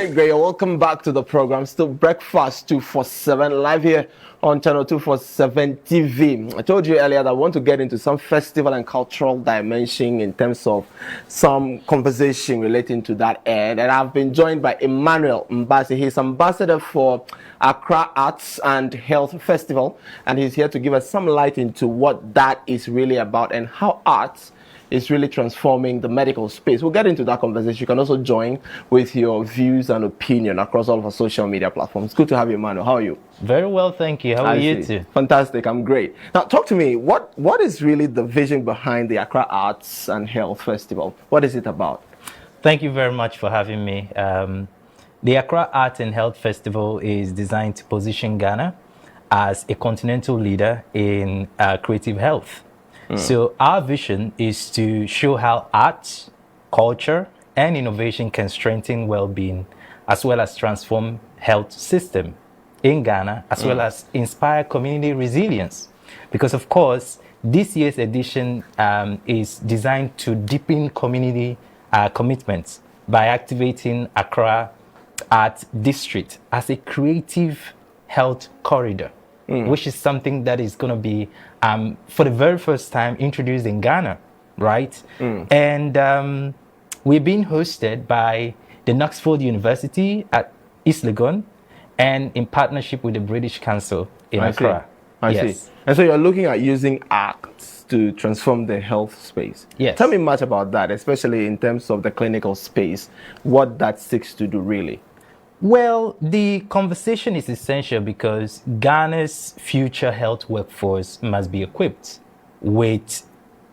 Great. Welcome back to the program. Still Breakfast 247 live here on channel 247 TV. I told you earlier that I want to get into some festival and cultural dimension in terms of some conversation relating to that end. And I've been joined by Emmanuel Mbansi. He's ambassador for Accra Arts and Health Festival, and he's here to give us some light into what that is really about and how arts is really transforming the medical space. We'll get into that conversation. You can also join with your views and opinion across all of our social media platforms. Good to have you, Emmanuel. How are you? Very well, thank you. How are you too? Fantastic. I'm great. Now, talk to me. What is really the vision behind the Accra Arts and Health Festival? What is it about? Thank you very much for having me. The Accra Arts and Health Festival is designed to position Ghana as a continental leader in creative health. So our vision is to show how arts, culture, and innovation can strengthen well-being, as well as transform health system in Ghana, as well as inspire community resilience. Because of course, this year's edition is designed to deepen community commitments by activating Accra Art District as a creative health corridor. Which is something that is going to be, for the very first time, introduced in Ghana, right? And we're being hosted by the Knoxford University at East Legon and in partnership with the British Council in Accra. I see. And so you're looking at using arts to transform the health space. Yes. Tell me much about that, especially in terms of the clinical space, what that seeks to do really. Well, the conversation is essential because Ghana's future health workforce must be equipped with,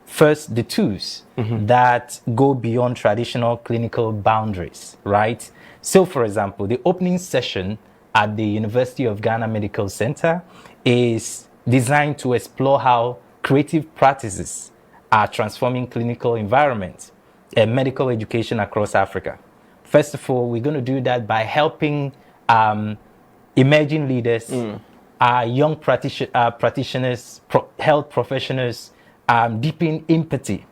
first, the tools that go beyond traditional clinical boundaries, right? So, for example, the opening session at the University of Ghana Medical Center is designed to explore how creative practices are transforming clinical environments and medical education across Africa. First of all, we're going to do that by helping emerging leaders, young practitioners, health professionals, deepen empathy,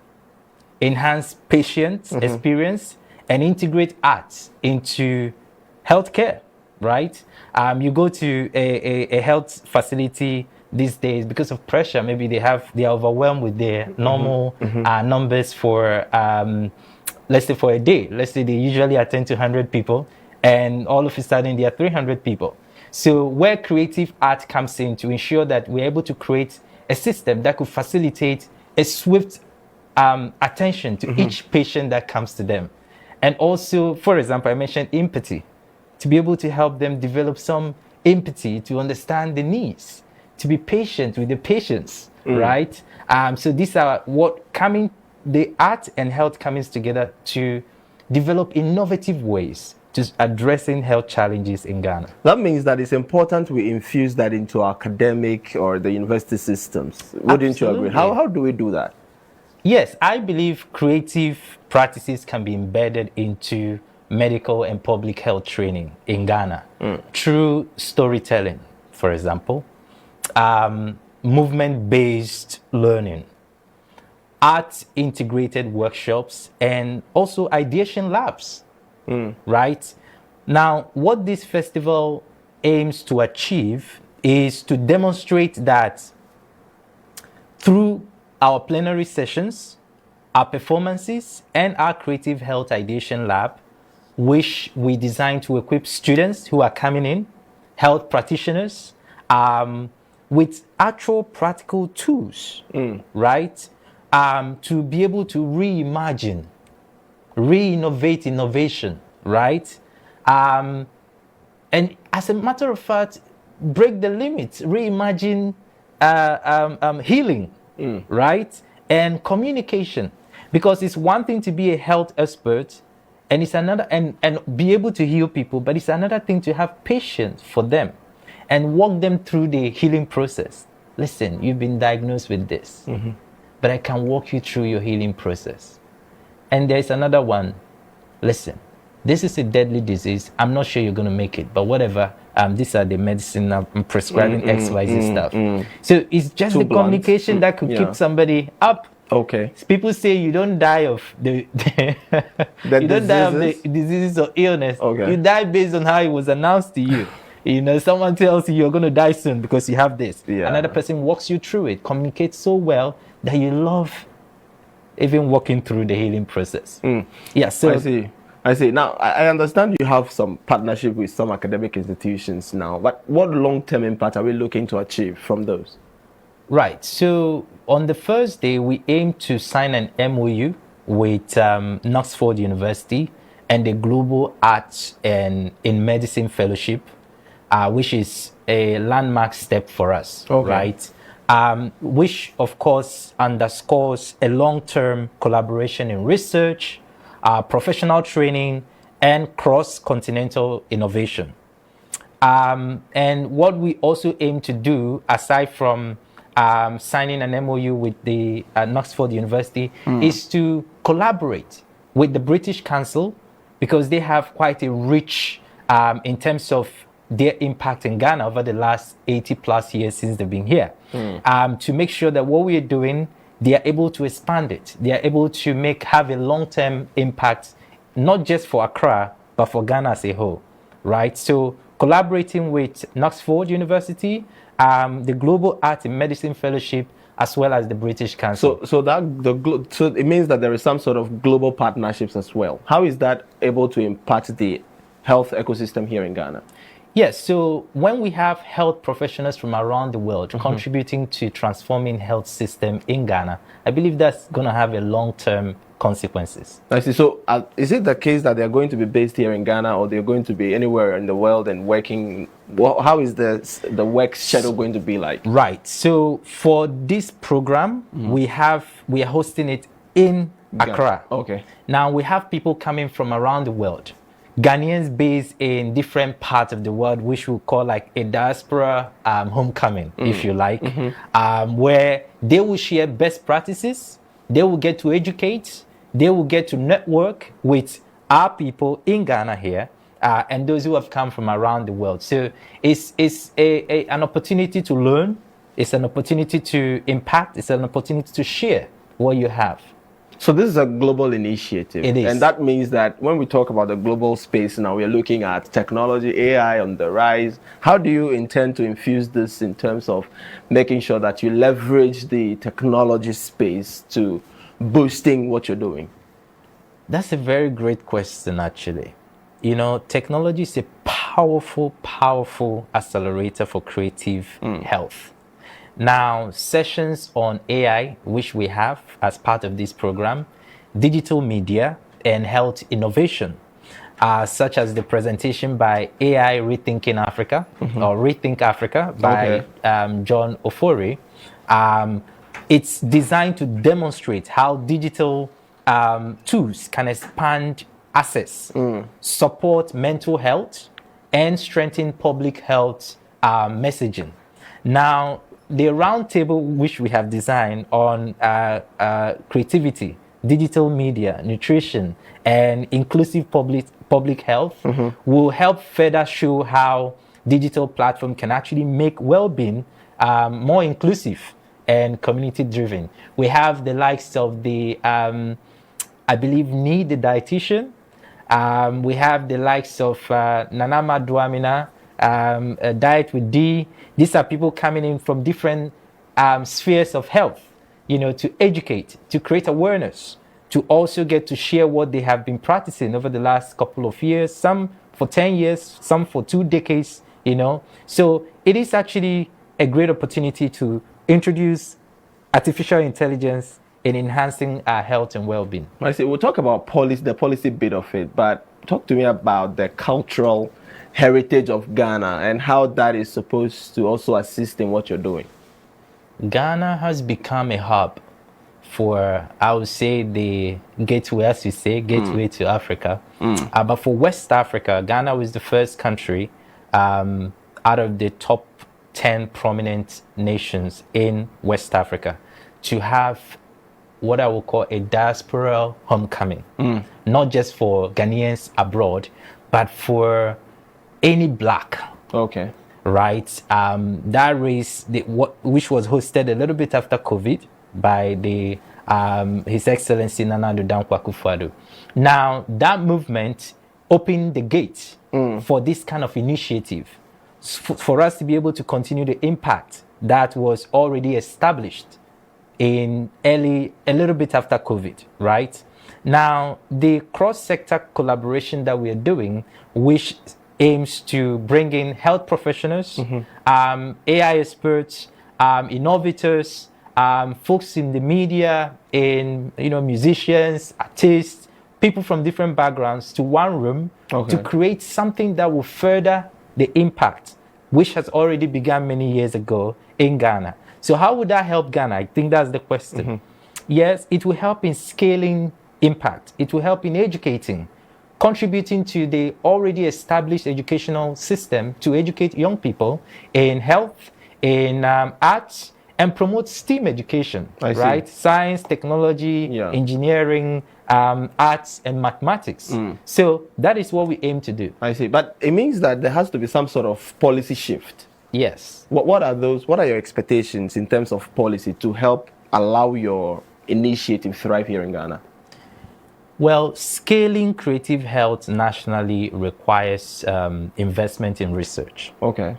enhance patient experience, and integrate arts into healthcare, right? You go to a health facility these days, because of pressure, maybe they are overwhelmed with their normal numbers for let's say for a day. Let's say they usually attend to 100 people, and all of a sudden there are 300 people. So where creative art comes in to ensure that we're able to create a system that could facilitate a swift attention to each patient that comes to them. And also, for example, I mentioned empathy, to be able to help them develop some empathy to understand the needs, to be patient with the patients, right? So these are what the art and health comes together to develop innovative ways to addressing health challenges in Ghana. That means that it's important we infuse that into our academic or the university systems. Wouldn't you agree? How do we do that? Yes, I believe creative practices can be embedded into medical and public health training in Ghana through storytelling, for example, movement-based learning, art-integrated workshops, and also ideation labs, right? Now, what this festival aims to achieve is to demonstrate that through our plenary sessions, our performances, and our creative health ideation lab, which we designed to equip students who are coming in, health practitioners, with actual practical tools, right? To be able to reimagine, re-innovate innovation, right? And as a matter of fact, break the limits, reimagine healing, right? And communication. Because it's one thing to be a health expert, and it's another, and be able to heal people, but it's another thing to have patience for them and walk them through the healing process. Listen, you've been diagnosed with this. But I can walk you through your healing process. And there's another one. Listen, this is a deadly disease. I'm not sure you're going to make it, but whatever. These are the medicine I'm prescribing XYZ stuff. So it's just the communication that could keep somebody up Okay. People say you don't die of the you don't die of the diseases or illness. Okay. You die based on how it was announced to you. You know, someone tells you you're going to die soon because you have this. Yeah. Another person walks you through it, communicates so well that you love even walking through the healing process. Yeah, so I see. Now, I understand you have some partnership with some academic institutions now, but what long-term impact are we looking to achieve from those? Right. So on the first day, we aim to sign an MOU with Knoxford University and the Global Arts and in Medicine Fellowship, which is a landmark step for us, right? Which, of course, underscores a long-term collaboration in research, professional training, and cross-continental innovation. And what we also aim to do, aside from signing an MOU with the Knoxford University, is to collaborate with the British Council, because they have quite a rich, in terms of their impact in Ghana over the last 80 plus years since they've been here, to make sure that what we are doing, they are able to expand it. They are able to have a long-term impact, not just for Accra, but for Ghana as a whole, right? So collaborating with Knoxford University, the Global Art in Medicine Fellowship, as well as the British Council. So it means that there is some sort of global partnerships as well. How is that able to impact the health ecosystem here in Ghana? Yes, so when we have health professionals from around the world contributing to transforming health system in Ghana, I believe that's going to have a long-term consequences. I see. So is it the case that they're going to be based here in Ghana, or they're going to be anywhere in the world and working? How is the work schedule going to be like? Right. So for this program, we are hosting it in Accra. Okay. Now we have people coming from around the world. Ghanaians based in different parts of the world, which we call like a diaspora homecoming, if you like, where they will share best practices, they will get to educate, they will get to network with our people in Ghana here, and those who have come from around the world. So it's an opportunity to learn, it's an opportunity to impact, it's an opportunity to share what you have. So this is a global initiative. It is. And that means that when we talk about the global space now, we're looking at technology, AI on the rise. How do you intend to infuse this in terms of making sure that you leverage the technology space to boosting what you're doing? That's a very great question, actually. You know, technology is a powerful, powerful accelerator for creative health. Now, sessions on AI, which we have as part of this program, digital media, and health innovation, such as the presentation by AI Rethinking Africa, or Rethink Africa by John Ofori. It's designed to demonstrate how digital tools can expand access, support mental health, and strengthen public health messaging. Now, the roundtable which we have designed on creativity, digital media, nutrition, and inclusive public health will help further show how digital platform can actually make well-being more inclusive and community-driven. We have the likes of the, I believe, Need the dietitian. We have the likes of Nanama Dwamina, Diet with D. These are people coming in from different spheres of health, you know, to educate, to create awareness, to also get to share what they have been practicing over the last couple of years, some for 10 years, some for 2 decades, you know. So it is actually a great opportunity to introduce artificial intelligence in enhancing our health and well-being. I see. We'll talk about the policy bit of it, but talk to me about the cultural heritage of Ghana and how that is supposed to also assist in what you're doing. Ghana has become a hub for, I would say, the gateway, as you say, gateway to Africa. But for West Africa, Ghana was the first country out of the top 10 prominent nations in West Africa to have what I would call a diasporal homecoming, not just for Ghanaians abroad, but for any black. Okay. Right. That race, which was hosted a little bit after COVID by the His Excellency Nana Addo Dankwa Akufo-Addo. Now, that movement opened the gate for this kind of initiative, for us to be able to continue the impact that was already established a little bit after COVID, right? Now, the cross-sector collaboration that we are doing, which aims to bring in health professionals, AI experts, innovators, folks in the media, musicians, artists, people from different backgrounds to one room to create something that will further the impact, which has already begun many years ago in Ghana. So how would that help Ghana? I think that's the question. Yes, it will help in scaling impact. It will help in educating, contributing to the already established educational system to educate young people in health, in arts, and promote STEAM education, right? Science, technology, engineering, arts, and mathematics. So that is what we aim to do. I see. But it means that there has to be some sort of policy shift. Yes. What are those? What are your expectations in terms of policy to help allow your initiative thrive here in Ghana? Well, scaling creative health nationally requires investment in research. Okay.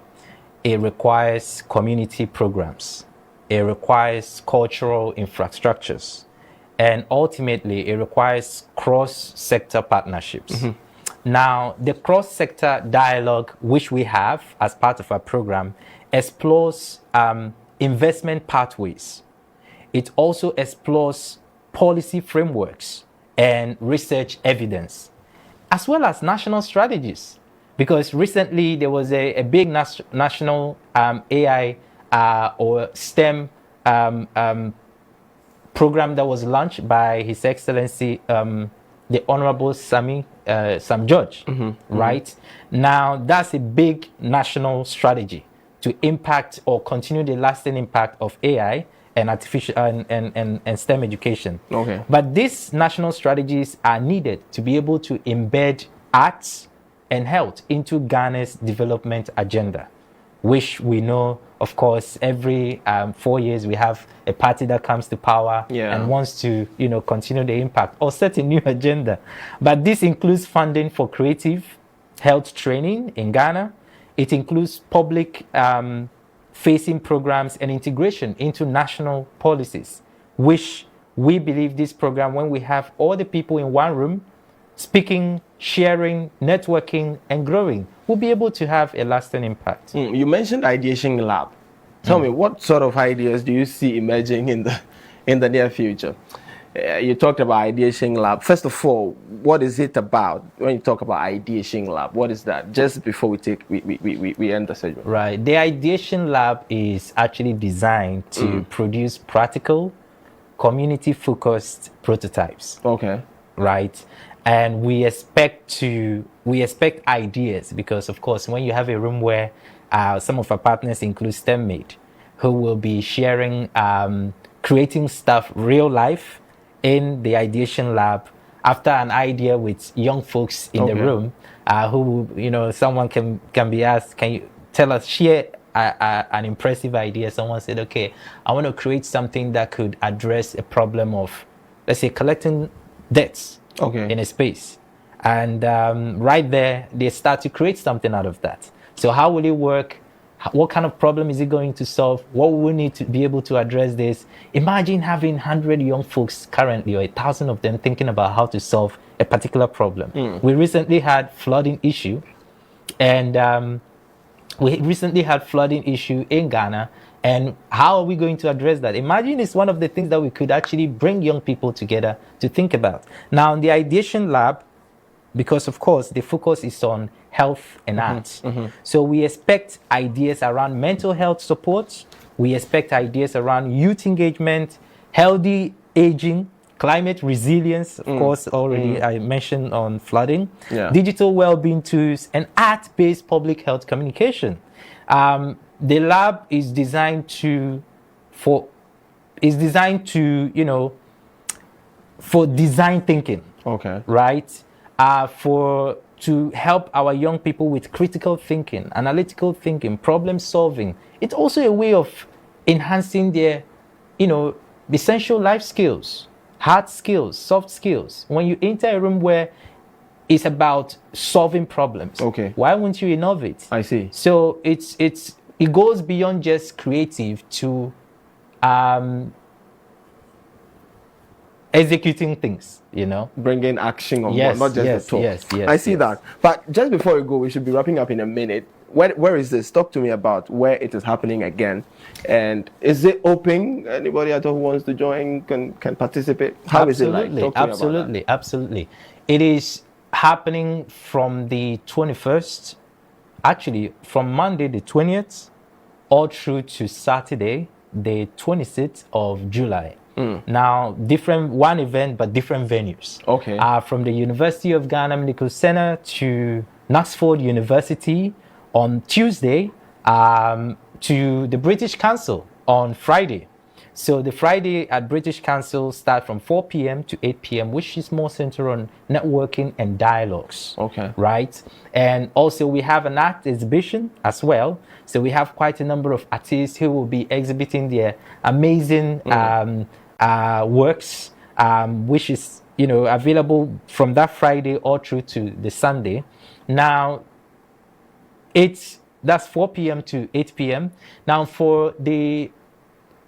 It requires community programs. It requires cultural infrastructures. And ultimately, it requires cross-sector partnerships. Now, the cross-sector dialogue, which we have as part of our program, explores investment pathways. It also explores policy frameworks and research evidence, as well as national strategies. Because recently there was a big national AI or STEM program that was launched by His Excellency the Honorable Sam George, right? Now, that's a big national strategy to impact or continue the lasting impact of AI and artificial and STEM education. Okay. But these national strategies are needed to be able to embed arts and health into Ghana's development agenda, which we know, of course, every 4 years we have a party that comes to power and wants to, continue the impact or set a new agenda. But this includes funding for creative health training in Ghana. It includes public facing programs and integration into national policies, which we believe this program, when we have all the people in one room speaking, sharing, networking, and growing, we'll be able to have a lasting impact. You mentioned Ideation Lab. Tell me, what sort of ideas do you see emerging in the near future? You talked about Ideation Lab. First of all, what is it about? When you talk about Ideation Lab, what is that? Just before we end the segment. Right. The Ideation Lab is actually designed to produce practical, community-focused prototypes. Okay. Right. And we expect ideas because, of course, when you have a room where some of our partners include STEMmate, who will be sharing, creating stuff real life in the Ideation Lab after an idea with young folks in the room, who, someone can be asked, can you tell us, share an impressive idea? Someone said, okay, I want to create something that could address a problem of, let's say, collecting debts in a space. And right there, they start to create something out of that. So how will it work? What kind of problem is it going to solve? What will we need to be able to address this? Imagine having 100 young folks currently, or 1,000 of them, thinking about how to solve a particular problem. We recently had flooding issue, and in Ghana. And how are we going to address that? Imagine it's one of the things that we could actually bring young people together to think about. Now, in the Ideation Lab, because of course the focus is on health and arts. So we expect ideas around mental health support. We expect ideas around youth engagement, healthy aging, climate resilience, of course, already I mentioned on flooding, digital well-being tools, and art-based public health communication. The lab is designed for design thinking. Okay. Right? To help our young people with critical thinking, analytical thinking, problem solving. It's also a way of enhancing their, essential life skills, hard skills, soft skills. When you enter a room where it's about solving problems, okay, why won't you innovate? I see. So it goes beyond just creative to executing things, bringing action on yes, board, not just yes, the talk. yes, I see that. But just before we go, we should be wrapping up in a minute. Where is this? Talk to me about where it is happening again, and is it open? Anybody at all who wants to join can participate. How is it like? Talk to me about that. Absolutely. It is happening from the 21st, actually from Monday the 20th, all through to Saturday the 26th of July. Now, one event, but different venues. Okay. From the University of Ghana Medical Center to Knoxford University on Tuesday, to the British Council on Friday. So the Friday at British Council start from 4 p.m. to 8 p.m., which is more centered on networking and dialogues. Okay. Right? And also we have an art exhibition as well. So we have quite a number of artists who will be exhibiting their amazing works, which is, available from that Friday all through to the Sunday. Now, that's 4 p.m. to 8 p.m. Now, for the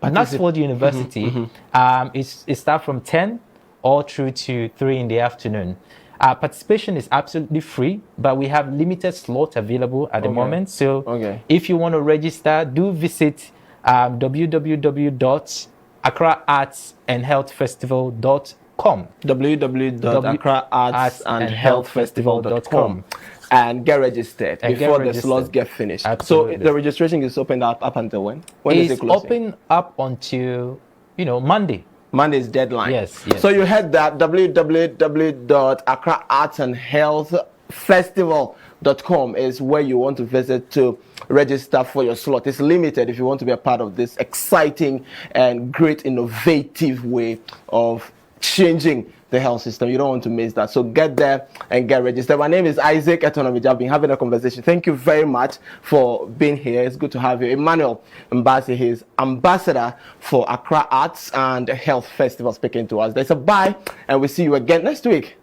Knoxford University, it starts from 10 all through to 3 in the afternoon. Participation is absolutely free, but we have limited slots available at the moment. So if you want to register, do visit www.accraartsandhealthfestival.com www.accraartsandhealthfestival.com and get registered before the slots get finished. Absolutely. So the registration is open up until when? When is it closing? It's open up until, Monday. Monday's deadline. Yes. So you heard that, www.accraartsandhealthfestival.com is where you want to visit to register for your slot. It's limited if you want to be a part of this exciting and great innovative way of changing the health system. You don't want to miss that. So get there and get registered. My name is Isaac Etonomiji. I've been having a conversation. Thank you very much for being here. It's good to have you. Emmanuel Mbansi, he's ambassador for Accra Arts and Health Festival, speaking to us. There's a bye, and we'll see you again next week.